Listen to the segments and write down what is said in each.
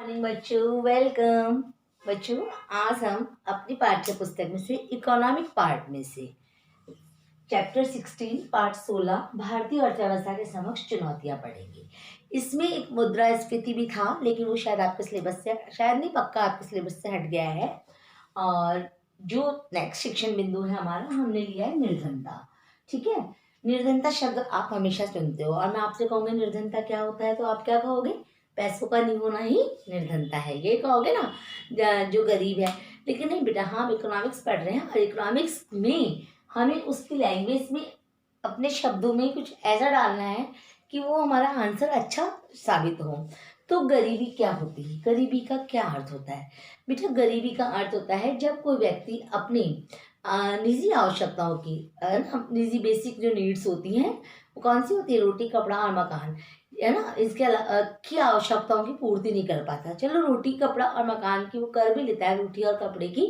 Morning बच्चों, welcome. बच्चों, आज हम अपनी पाठ्य पुस्तक में से इकोनॉमिक पार्ट में से चैप्टर 16 पार्ट 16 भारतीय अर्थव्यवस्था के समक्ष चुनौतियां पढ़ेंगे। इसमें एक मुद्रास्फीति भी था, लेकिन वो शायद आपके सिलेबस से, शायद नहीं, पक्का आपके सिलेबस से हट गया है। और जो नेक्स्ट शिक्षण बिंदु है हमारा, हमने लिया है निर्धनता। ठीक है, निर्धनता शब्द आप हमेशा सुनते हो, और मैं आपसे कहूँगी निर्धनता क्या होता है, तो आप क्या कहोगे? पैसों का नहीं होना ही निर्धनता है, ये कहोगे ना, जो गरीब है। लेकिन नहीं बेटा, हम इकोनॉमिक्स पढ़ रहे हैं, और इकोनॉमिक्स में हमें उसकी लैंग्वेज में, अपने शब्दों में कुछ ऐसा डालना है कि वो हमारा आंसर अच्छा साबित हो। तो गरीबी क्या होती है, गरीबी का क्या अर्थ होता है? बेटा, गरीबी का अर्थ होता है जब कोई व्यक्ति अपनी निजी आवश्यकताओं की, निजी बेसिक जो नीड्स होती हैं, वो कौन सी होती है? रोटी, कपड़ा और मकान, है ना। इसके की आवश्यकताओं की पूर्ति नहीं कर पाता। चलो, रोटी, कपड़ा और मकान की वो कर भी लेता है, रोटी और कपड़े की,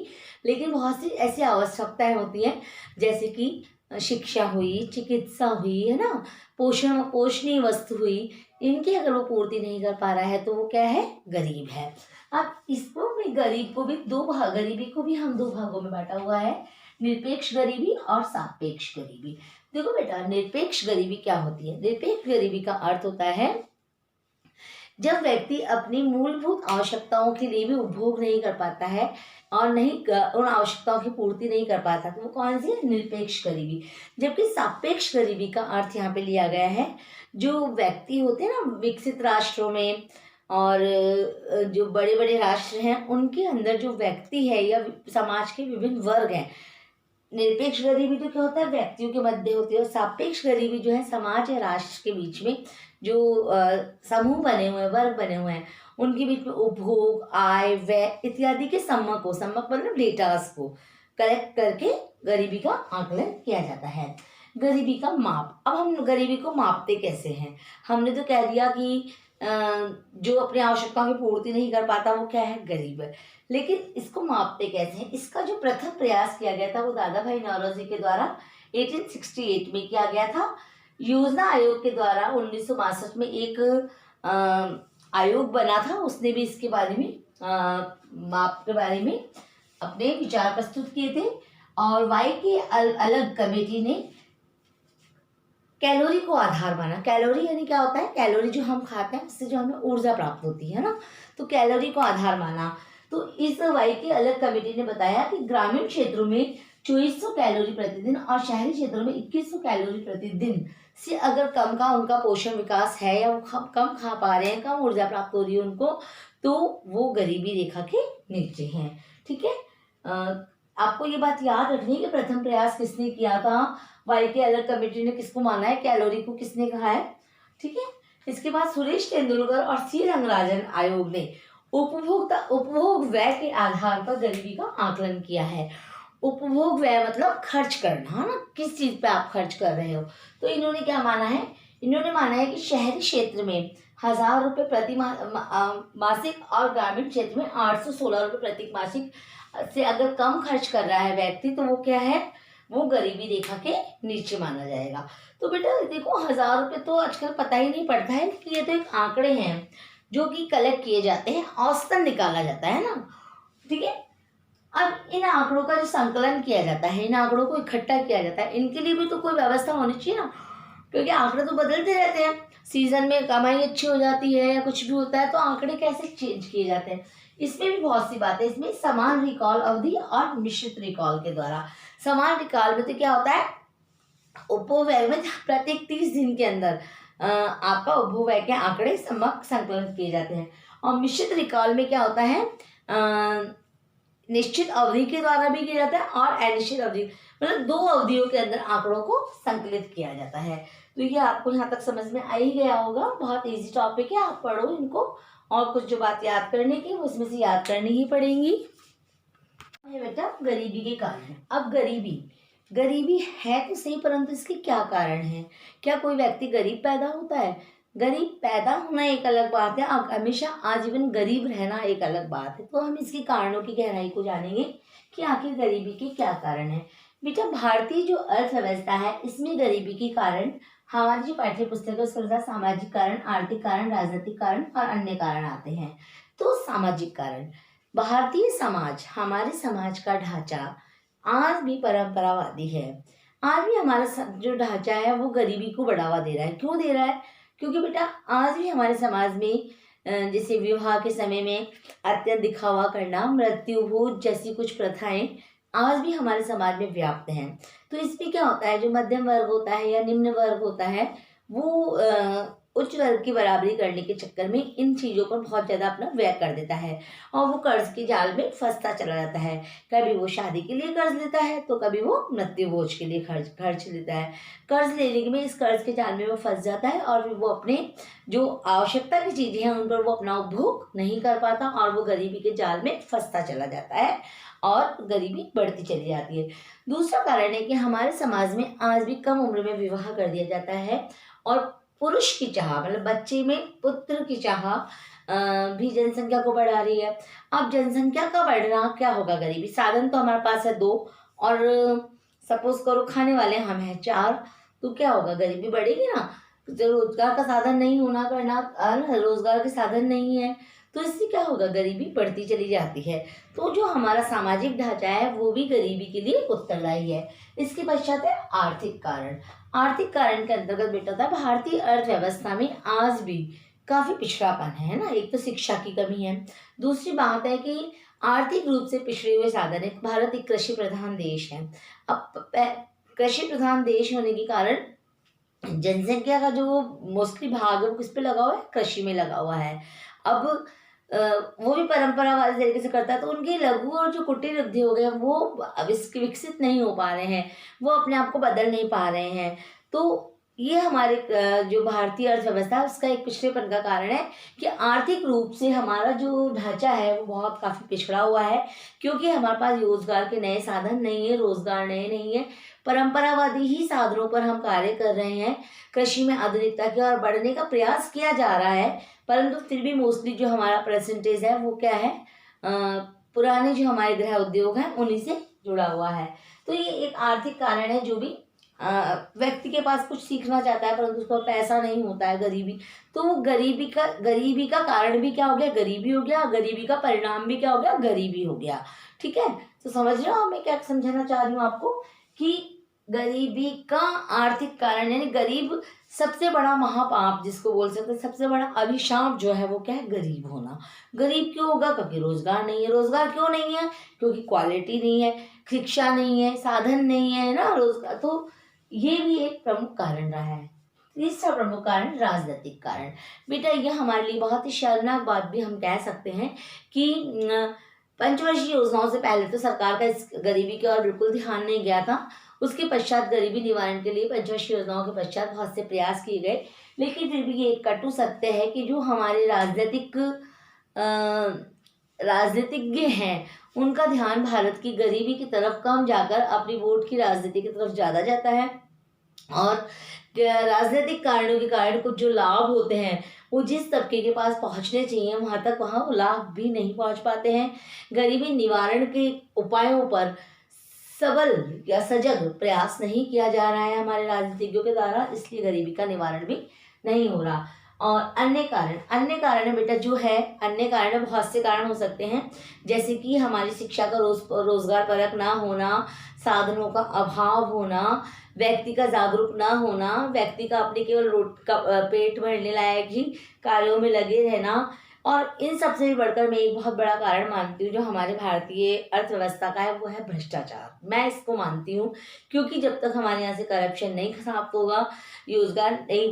लेकिन बहुत सी ऐसी आवश्यकताएं होती हैं, जैसे कि शिक्षा हुई, चिकित्सा हुई, है ना, पोषणीय वस्तु हुई, इनकी अगर वो पूर्ति नहीं कर पा रहा है तो वो क्या है? गरीब है। अब इसको भी, गरीब को भी गरीबी को भी हम दो भागों में बांटा हुआ है, निरपेक्ष गरीबी और सापेक्ष गरीबी। देखो बेटा, निरपेक्ष गरीबी क्या होती है? निरपेक्ष गरीबी का अर्थ होता है जब व्यक्ति अपनी मूलभूत आवश्यकताओं के लिए भी उपभोग नहीं कर पाता है और नहीं उन आवश्यकताओं की पूर्ति नहीं कर पाता, तो वो कौन सी है? निरपेक्ष गरीबी। जबकि सापेक्ष गरीबी का अर्थ यहाँ पे लिया गया है, जो व्यक्ति होते हैं ना विकसित राष्ट्रों में, और जो बड़े बड़े राष्ट्र हैं उनके अंदर जो व्यक्ति है या समाज के विभिन्न वर्ग हैं। निरपेक्ष गरीबी तो क्या होता है? व्यक्तियों के मध्य होती है, और सापेक्ष गरीबी जो है समाज या राष्ट्र के बीच में जो समूह बने हुए हैं, वर्ग बने हुए हैं, उनके बीच में उपभोग, आय, व्यय इत्यादि के सम्मक मतलब डेटास को कलेक्ट करके गरीबी का आकलन किया जाता है। गरीबी का माप। अब हम गरीबी को मापते कैसे हैं? हमने तो कह दिया कि जो अपनी आवश्यकताओं की पूर्ति नहीं कर पाता वो क्या है? गरीब है। लेकिन इसको मापते कैसे हैं? इसका जो प्रथम प्रयास किया गया था वो दादा भाई नौरोजी के द्वारा 1868 में किया गया था। योजना आयोग के द्वारा 1962 में एक आयोग बना था, उसने भी इसके बारे में माप के बारे में अपने विचार प्रस्तुत किए थे। और वाई की अलग कमेटी ने कैलोरी को आधार माना। कैलोरी यानी क्या होता है? कैलोरी जो हम खाते हैं उससे जो हमें ऊर्जा प्राप्त होती है ना, तो कैलोरी को आधार माना। तो इस वाई की अलग कमेटी ने बताया कि ग्रामीण क्षेत्रों में 2400 कैलोरी प्रतिदिन और शहरी क्षेत्रों में 2100 कैलोरी प्रतिदिन से अगर कम का उनका पोषण विकास है, या वो कम खा पा रहे हैं, कम ऊर्जा प्राप्त हो रही है उनको, तो वो गरीबी रेखा के नीचे हैं। ठीक है, आपको ये बात याद रखनी है कि प्रथम प्रयास किसने किया था? वाई के अलग कमेटी ने किसको माना है? कैलोरी को किसने कहा है? ठीक है, इसके बाद सुरेश तेंदुलकर और सी रंगराजन आयोग ने उपभोग व्यय के आधार पर गरीबी का आकलन किया है। उपभोग व्यय मतलब खर्च करना, है ना, किस चीज पे आप खर्च कर रहे हो। तो इन्होंने क्या माना है? इन्होंने माना है कि शहरी क्षेत्र में 1000 रुपये प्रति मासिक और ग्रामीण क्षेत्र में 816 रुपये प्रति मासिक से अगर कम खर्च कर रहा है व्यक्ति, तो वो क्या है? वो गरीबी रेखा के नीचे माना जाएगा। तो बेटा देखो, 1000 रुपये तो आजकल पता ही नहीं पड़ता है कि ये तो एक आंकड़े हैं जो कि कलेक्ट किए जाते हैं, औसतन निकाला जाता है ना। ठीक है, अब इन आंकड़ों का जो संकलन किया जाता है, इन आंकड़ों को इकट्ठा किया जाता है, इनके लिए भी तो कोई व्यवस्था होनी चाहिए ना, क्योंकि आंकड़े तो बदलते रहते हैं। सीजन में कमाई अच्छी हो जाती है या कुछ भी होता है, तो आंकड़े कैसे चेंज किए जाते हैं? इसमें भी बहुत सी बातें, इसमें समान रिकॉल अवधि और मिश्रित रिकॉल के द्वारा। समान रिकॉल में तो क्या होता है? उपभोग में प्रत्येक 30 दिन के अंदर आपका उपभोग के आंकड़े संकलन किए जाते हैं। और मिश्रित रिकॉल में क्या होता है? निश्चित अवधि के द्वारा भी किया जाता है और अनिश्चित अवधि, मतलब 2 अवधियों के अंदर आंकड़ों को संकलित किया जाता है। तो ये आपको यहाँ तक समझ में आ ही गया होगा। बहुत इजी टॉपिक है, आप पढ़ो इनको, और कुछ जो बात याद करने की उसमें से याद करनी ही पड़ेंगी। ये बेटा गरीबी के कारण। अब गरीबी है तो सही, परंतु इसके क्या कारण है? क्या कोई व्यक्ति गरीब पैदा होता है? गरीब पैदा होना एक अलग बात है, हमेशा आजीवन गरीब रहना एक अलग बात है। तो हम इसके कारणों की गहराई को जानेंगे कि आखिर गरीबी के क्या कारण है। बेटा, भारतीय जो अर्थव्यवस्था है इसमें गरीबी के कारण हमारी जो पाठ्य पुस्तक है उसके अनुसार सामाजिक कारण, आर्थिक कारण, राजनीतिक कारण और अन्य कारण आते हैं। तो सामाजिक कारण, भारतीय समाज, हमारे समाज का ढांचा आज भी परंपरावादी है। आज भी हमारा जो ढांचा है वो गरीबी को बढ़ावा दे रहा है। क्यों दे रहा है? क्योंकि बेटा आज भी हमारे समाज में जैसे विवाह के समय में अत्यंत दिखावा करना, मृत्यु भोज जैसी कुछ प्रथाएं आज भी हमारे समाज में व्याप्त हैं। तो इसमें क्या होता है, जो मध्यम वर्ग होता है या निम्न वर्ग होता है वो उच्च वर्ग की बराबरी करने के चक्कर में इन चीज़ों पर बहुत ज़्यादा अपना व्यय कर देता है और वो कर्ज के जाल में फंसता चला जाता है। कभी वो शादी के लिए कर्ज लेता है तो कभी वो मृत्यु भोज के लिए खर्च लेता है। कर्ज लेने में इस कर्ज के जाल में वो फंस जाता है और फिर वो अपने जो आवश्यकता की चीज़ें हैं उन पर वो अपना उपभोग नहीं कर पाता और वो गरीबी के जाल में फंसता चला जाता है और गरीबी बढ़ती चली जाती है। दूसरा कारण है कि हमारे समाज में आज भी कम उम्र में विवाह कर दिया जाता है और पुरुष की चाह, मतलब बच्चे में पुत्र की चाह भी जनसंख्या को बढ़ा रही है। अब जनसंख्या का बढ़ना क्या होगा? गरीबी। साधन तो हमारे पास है 2 और सपोज करो खाने वाले हम हैं 4, तो क्या होगा? गरीबी बढ़ेगी ना। जो रोजगार का साधन नहीं होना करना, रोजगार के साधन नहीं है तो इससे क्या होगा? गरीबी बढ़ती चली जाती है। तो जो हमारा सामाजिक ढांचा है वो भी गरीबी के लिए उत्तरदायी है। इसके पश्चात है आर्थिक कारण। आर्थिक कारण के अंतर्गत बेटा था भारतीय अर्थव्यवस्था में आज भी काफी पिछड़ापन है ना। एक तो शिक्षा की कमी है, दूसरी बात है कि आर्थिक रूप से पिछड़े हुए साधन है। भारत एक कृषि प्रधान देश है। अब कृषि प्रधान देश होने के कारण जनसंख्या का जो मोस्टली भाग है वो किस पे लगा हुआ है? कृषि में लगा हुआ है। अब वो भी परंपरावादी तरीके से करता है तो उनके लघु और जो कुटीर उद्योग है वो विकसित नहीं हो पा रहे हैं, वो अपने आप को बदल नहीं पा रहे हैं। तो ये हमारे जो भारतीय अर्थव्यवस्था है उसका एक पिछड़ेपन का कारण है कि आर्थिक रूप से हमारा जो ढांचा है वो बहुत काफ़ी पिछड़ा हुआ है, क्योंकि हमारे पास रोजगार के नए साधन नहीं है, रोजगार नए नहीं है, परंपरावादी ही साधनों पर हम कार्य कर रहे हैं। कृषि में आधुनिकता की ओर बढ़ने का प्रयास किया जा रहा है, परंतु फिर भी मोस्टली जो हमारा परसेंटेज है वो क्या है? पुराने जो हमारे गृह उद्योग हैं उन्हीं से जुड़ा हुआ है। तो ये एक आर्थिक कारण है। जो भी व्यक्ति के पास कुछ सीखना चाहता है परंतु उसको पैसा नहीं होता है, गरीबी, तो वो गरीबी का कारण भी क्या हो गया? गरीबी हो गया। गरीबी का परिणाम भी क्या हो गया? गरीबी हो गया। ठीक है, तो समझ रहे हो मैं क्या समझाना चाह रही हूँ आपको कि गरीबी का आर्थिक कारण यानी गरीब सबसे बड़ा महापाप जिसको बोल सकते हैं, सबसे बड़ा अभिशाप जो है वो क्या है? गरीब होना। गरीब क्यों होगा? क्योंकि रोजगार नहीं है। रोजगार क्यों नहीं है? क्योंकि क्वालिटी नहीं है, शिक्षा नहीं है, साधन नहीं है ना रोजगार। तो ये भी एक प्रमुख कारण रहा है। तीसरा प्रमुख कारण राजनीतिक कारण। बेटा यह हमारे लिए बहुत ही शर्मनाक बात भी हम कह सकते हैं कि पंचवर्षीय योजनाओं से पहले तो सरकार का इस गरीबी की ओर बिल्कुल ध्यान नहीं गया था। उसके पश्चात गरीबी निवारण के लिए पंचवर्षीय योजनाओं के पश्चात बहुत से प्रयास किए गए, लेकिन फिर भी ये एक कटु सत्य है कि जो हमारे राजनीतिज्ञ हैं उनका ध्यान भारत की गरीबी की तरफ कम जाकर अपनी वोट की राजनीति की तरफ ज़्यादा जाता है और राजनीतिक कारणों के कारण कुछ जो लाभ होते हैं वो जिस तबके के पास पहुंचने चाहिए वहां तक वहां वो लाभ भी नहीं पहुंच पाते हैं। गरीबी निवारण के उपायों पर सबल या सजग प्रयास नहीं किया जा रहा है हमारे राजनीतिज्ञों के द्वारा, इसलिए गरीबी का निवारण भी नहीं हो रहा। और अन्य कारण बेटा जो है, अन्य कारण बहुत से कारण हो सकते हैं, जैसे कि हमारी शिक्षा का रोजगार परक ना होना, साधनों का अभाव होना, व्यक्ति का जागरूक ना होना, व्यक्ति का अपने केवल पेट भरने लायक ही कार्यों में लगे रहना, और इन सबसे भी बढ़कर मैं एक बहुत बड़ा कारण मानती हूँ जो हमारे भारतीय अर्थव्यवस्था का है वो है भ्रष्टाचार। मैं इसको मानती हूँ क्योंकि जब तक हमारे यहाँ से करप्शन नहीं समाप्त होगा रोजगार नहीं,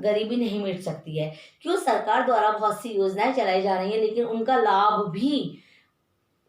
गरीबी नहीं मिट सकती है। क्यों? सरकार द्वारा बहुत सी योजनाएं चलाई जा रही हैं लेकिन उनका लाभ भी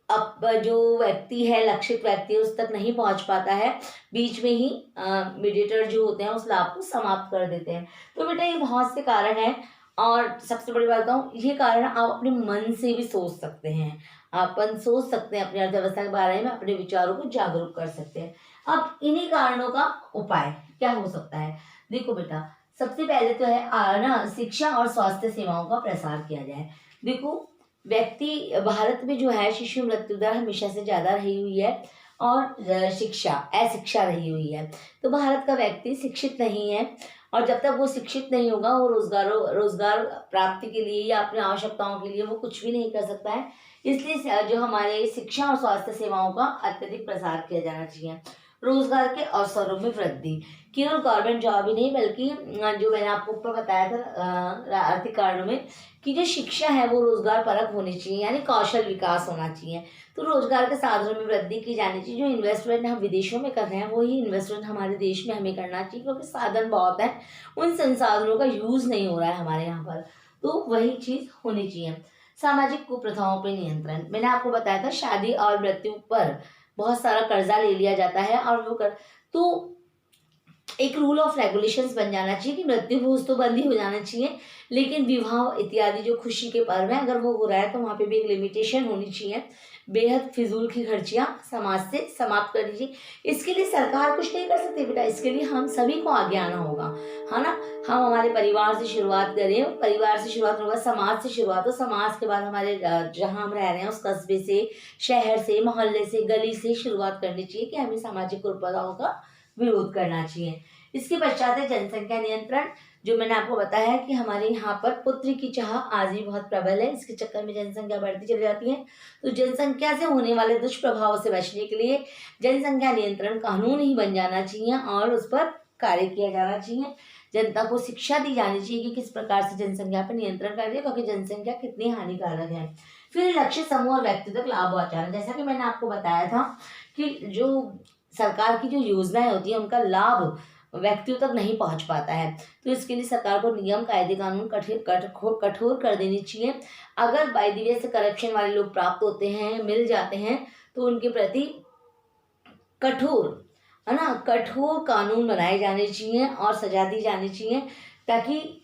अब जो व्यक्ति है, लक्षित व्यक्ति है, उस तक नहीं पहुंच पाता है। बीच में ही मीडिएटर जो होते हैं उस लाभ को समाप्त कर देते हैं। तो बेटा ये बहुत से कारण हैं और सबसे बड़ी बात बताऊं, ये कारण आप अपने मन से भी सोच सकते हैं। अपन सोच सकते हैं अपनी अर्थव्यवस्था के बारे में, अपने विचारों को जागरूक कर सकते हैं। अब इन्हीं कारणों का उपाय क्या हो सकता है? देखो बेटा, सबसे पहले तो है ना शिक्षा और स्वास्थ्य सेवाओं का प्रसार किया जाए। देखो व्यक्ति भारत में जो है शिशु मृत्यु दर हमेशा से ज्यादा रही हुई है और शिक्षा अशिक्षा रही हुई है। तो भारत का व्यक्ति शिक्षित नहीं है और जब तक वो शिक्षित नहीं होगा वो रोजगार प्राप्ति के लिए या अपनी आवश्यकताओं के लिए वो कुछ भी नहीं कर सकता है। इसलिए जो हमारे शिक्षा और स्वास्थ्य सेवाओं का अत्यधिक प्रसार किया जाना चाहिए। रोजगार के अवसरों में वृद्धि, केवल गवर्नमेंट जॉब ही नहीं बल्कि जो मैंने आपको ऊपर बताया था आर्थिक कारणों में कि जो शिक्षा है वो रोजगार परक होनी चाहिए, यानी कौशल विकास होना चाहिए। तो रोजगार के साधनों में वृद्धि की जानी चाहिए। जो इन्वेस्टमेंट हम विदेशों में कर रहे हैं वही इन्वेस्टमेंट हमारे देश में हमें करना चाहिए, क्योंकि साधन बहुत है, उन संसाधनों का यूज नहीं हो रहा है हमारे यहाँ पर, तो वही चीज होनी चाहिए। सामाजिक कुप्रथाओं पर नियंत्रण, मैंने आपको बताया था शादी और मृत्यु पर बहुत सारा कर्जा ले लिया जाता है और वो तो एक रूल ऑफ रेगुलेशंस बन जाना चाहिए कि मृत्यु भोज तो बंद ही हो जाना चाहिए, लेकिन विवाह इत्यादि जो खुशी के पर्व है अगर वो हो रहा है तो वहाँ पे भी एक लिमिटेशन होनी चाहिए। बेहद फिजूल की खर्चियाँ समाज से समाप्त कर दीजिए। इसके लिए सरकार कुछ नहीं कर सकती बेटा, इसके लिए हम सभी को आगे आना होगा, है ना। हम हमारे परिवार से शुरुआत करें, परिवार से शुरुआत होगा, समाज से शुरुआत हो, समाज के बाद हमारे जहाँ हम रह रहे हैं उस कस्बे से, शहर से, मोहल्ले से, गली से शुरुआत करनी चाहिए कि हमें सामाजिक कुप्रथाओं का विरोध करना चाहिए। इसके पश्चात है जनसंख्या नियंत्रण, जो मैंने आपको बताया है कि हमारे यहाँ पर पुत्र की चाह आज भी बहुत प्रबल है, इसके चक्कर में जनसंख्या बढ़ती चली जाती है। तो जनसंख्या से होने वाले दुष्प्रभावों से बचने के लिए जनसंख्या नियंत्रण कानून ही बन जाना चाहिए और उस पर कार्य किया जाना चाहिए। जनता को शिक्षा दी जानी चाहिए कि किस प्रकार से जनसंख्या पर नियंत्रण कर दिया, क्योंकि जनसंख्या कितनी हानिकारक है। फिर लक्ष्य समूह और व्यक्ति तक लाभ पहुंचाना, जैसा कि मैंने आपको बताया था कि जो सरकार की जो योजनाएं होती है उनका लाभ व्यक्तियों तक नहीं पहुंच पाता है, तो इसके लिए सरकार को नियम कायदे कानून कठोर कर देनी चाहिए। अगर बाय द वे से करप्शन वाले लोग प्राप्त होते हैं, मिल जाते हैं, तो उनके प्रति कठोर, है ना, कठोर कानून बनाए जाने चाहिए और सजा दी जानी चाहिए, ताकि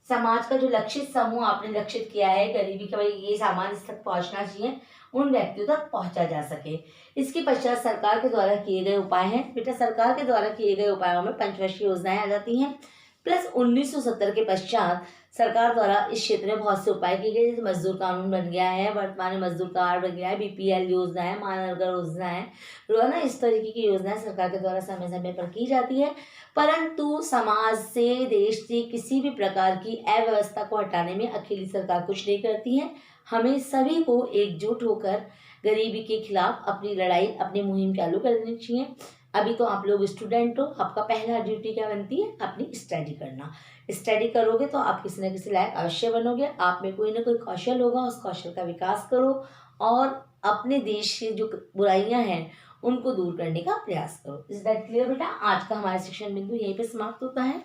समाज का जो लक्षित समूह आपने लक्षित किया है गरीबी का, भाई ये सामान इस तक पहुंचना चाहिए, उन व्यक्तियों तक पहुंचा जा सके। इसके पश्चात सरकार के द्वारा किए गए उपाय हैं बेटा, सरकार के द्वारा किए गए उपायों में पंचवर्षीय योजनाएं आ जाती हैं, प्लस 1970 के पश्चात सरकार द्वारा इस क्षेत्र में बहुत से उपाय किए गए, जैसे मजदूर कानून बन गया है, वर्तमान में मजदूर कार्ड बन गया है, बीपीएल योजना है, माननगर योजना है, रोजाना इस तरीके की योजनाएं सरकार के द्वारा समय समय पर की जाती है। परंतु समाज से, देश से किसी भी प्रकार की अव्यवस्था को हटाने में अकेली सरकार कुछ नहीं करती है। हमें सभी को एकजुट होकर गरीबी के खिलाफ अपनी लड़ाई, अपनी मुहिम चालू कर देनी चाहिए। अभी तो आप लोग स्टूडेंट हो, आपका पहला ड्यूटी क्या बनती है, अपनी स्टडी करना। स्टडी करोगे तो आप किसी न किसी लायक अवश्य बनोगे, आप में कोई ना कोई कौशल होगा, उस कौशल का विकास करो और अपने देश की जो बुराइयां हैं उनको दूर करने का प्रयास करो। इज दैट क्लियर बेटा? आज का हमारा शिक्षण बिंदु यहीं पे समाप्त होता है।